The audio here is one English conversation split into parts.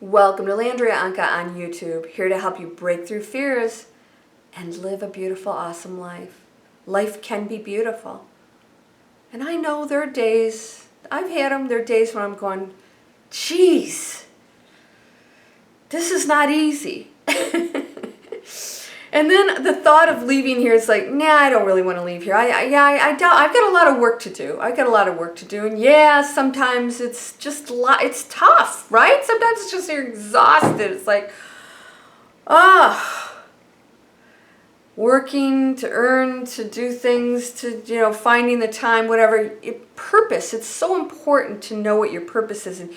Welcome to Landria Anka on YouTube, here to help you break through fears and live a beautiful, awesome life. Life can be beautiful. And I know there are days, I've had them, there are days when I'm going, geez, this is not easy. And then the thought of leaving here is like, nah, I don't really want to leave here. I've got a lot of work to do. And yeah, sometimes it's just a lot, it's tough, right? Sometimes it's just you're exhausted. It's like, working to earn, to do things, to, finding the time, whatever. Purpose, it's so important to know what your purpose is. And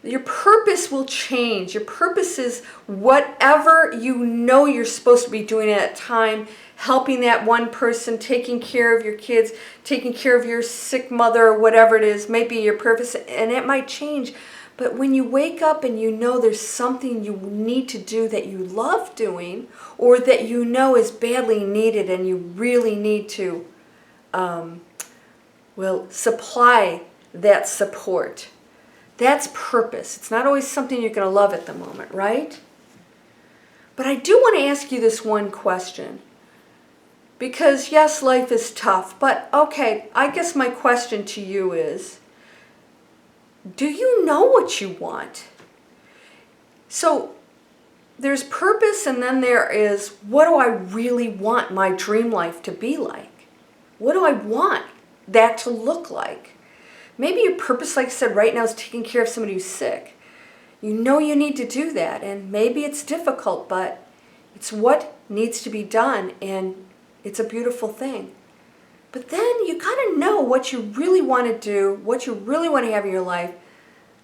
your purpose will change. Your purpose is whatever you know you're supposed to be doing at that time, helping that one person, taking care of your kids, taking care of your sick mother, or whatever it is, might be your purpose, and it might change. But when you wake up and you know there's something you need to do that you love doing, or that you know is badly needed and you really need to, supply that support. That's purpose. It's not always something you're going to love at the moment, right? But I do want to ask you this one question. Because yes, life is tough, but okay, I guess my question to you is, do you know what you want? So there's purpose, and then there is, what do I really want my dream life to be like? What do I want that to look like? Maybe your purpose, like I said, right now is taking care of somebody who's sick. You know you need to do that, and maybe it's difficult, but it's what needs to be done, and it's a beautiful thing. But then you gotta know what you really want to do, what you really want to have in your life,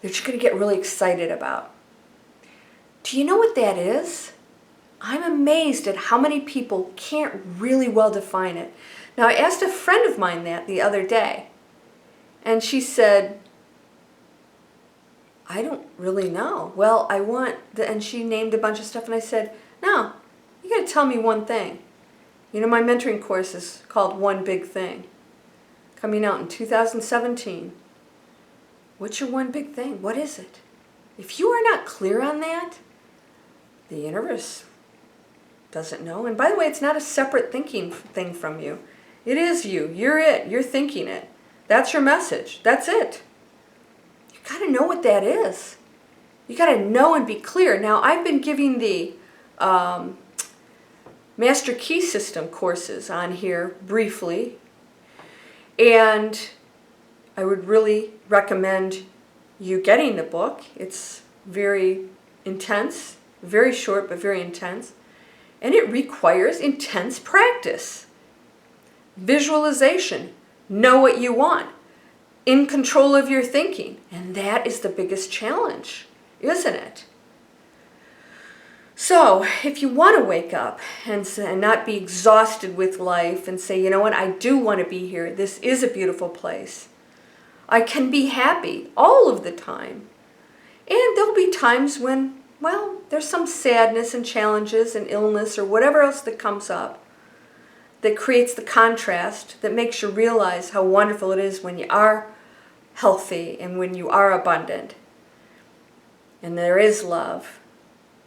that you're going to get really excited about. Do you know what that is? I'm amazed at how many people can't really well define it. Now, I asked a friend of mine that the other day, and she said, I don't really know. Well, and she named a bunch of stuff, and I said, no, you got to tell me one thing. My mentoring course is called One Big Thing, coming out in 2017. What's your one big thing? What is it? If you are not clear on that, the universe doesn't know. And by the way, it's not a separate thinking thing from you. It is you. You're it. You're thinking it. That's your message. That's it. You got to know what that is. You got to know and be clear. Now, I've been giving the Master Key System courses on here briefly, and I would really recommend you getting the book. It's very intense, very short, but very intense, and it requires intense practice. Visualization. Know what you want, in control of your thinking, and that is the biggest challenge, isn't it? So if you want to wake up and not be exhausted with life and say, you know what, I do want to be here. This is a beautiful place. I can be happy all of the time. And there'll be times when, there's some sadness and challenges and illness or whatever else that comes up, that creates the contrast, that makes you realize how wonderful it is when you are healthy and when you are abundant and there is love.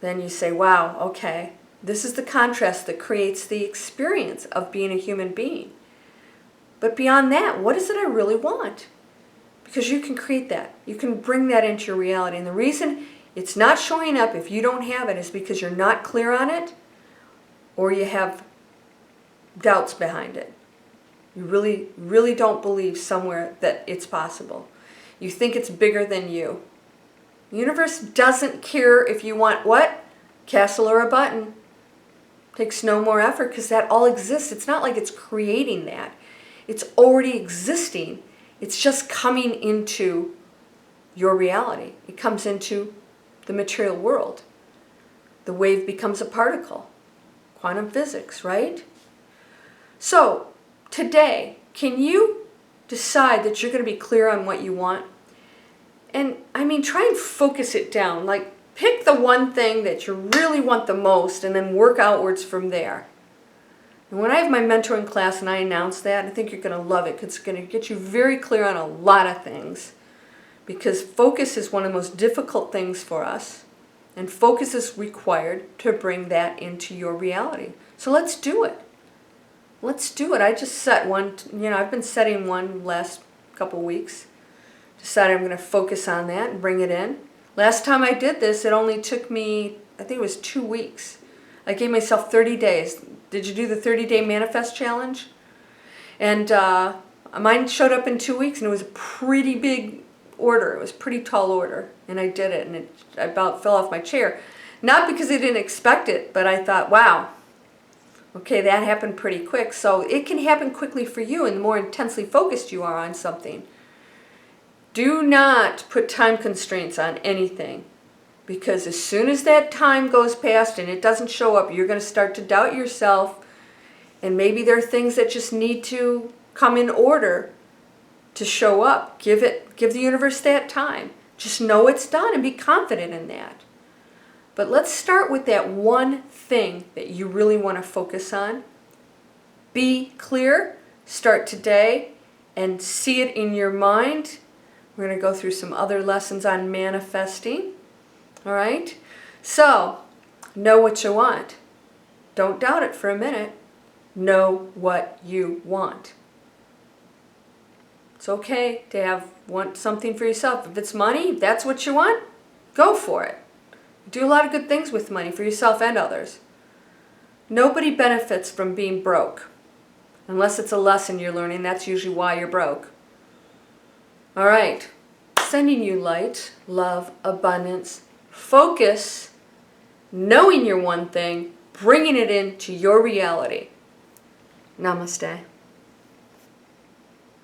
Then you say, wow, okay, this is the contrast that creates the experience of being a human being. But beyond that, what is it I really want? Because you can create that. You can bring that into your reality. And the reason it's not showing up if you don't have it is because you're not clear on it, or you have doubts behind it. You really, really don't believe somewhere that it's possible. You think it's bigger than you. The universe doesn't care if you want what? Castle or a button. Takes no more effort because that all exists. It's not like it's creating that. It's already existing. It's just coming into your reality. It comes into the material world. The wave becomes a particle. Quantum physics, right? So, today, can you decide that you're going to be clear on what you want? And, try and focus it down. Like, pick the one thing that you really want the most and then work outwards from there. And when I have my mentoring class and I announce that, I think you're going to love it because it's going to get you very clear on a lot of things. Because focus is one of the most difficult things for us. And focus is required to bring that into your reality. So let's do it. Let's do it. I just set one, I've been setting one last couple weeks. Decided I'm going to focus on that and bring it in. Last time I did this, it only took me, I think it was 2 weeks. I gave myself 30 days. Did you do the 30-day manifest challenge? And mine showed up in 2 weeks, and it was a pretty big order. It was a pretty tall order, and I did it, and I about fell off my chair. Not because I didn't expect it, but I thought, wow, okay, that happened pretty quick. So it can happen quickly for you, and the more intensely focused you are on something. Do not put time constraints on anything, because as soon as that time goes past and it doesn't show up, you're going to start to doubt yourself, and maybe there are things that just need to come in order to show up. Give the universe that time. Just know it's done and be confident in that. But let's start with that one thing that you really want to focus on. Be clear. Start today and see it in your mind. We're going to go through some other lessons on manifesting. All right? So, know what you want. Don't doubt it for a minute. Know what you want. It's okay to want something for yourself. If it's money, if that's what you want, go for it. Do a lot of good things with money for yourself and others. Nobody benefits from being broke. Unless it's a lesson you're learning, that's usually why you're broke. All right. Sending you light, love, abundance, focus, knowing your one thing, bringing it into your reality. Namaste.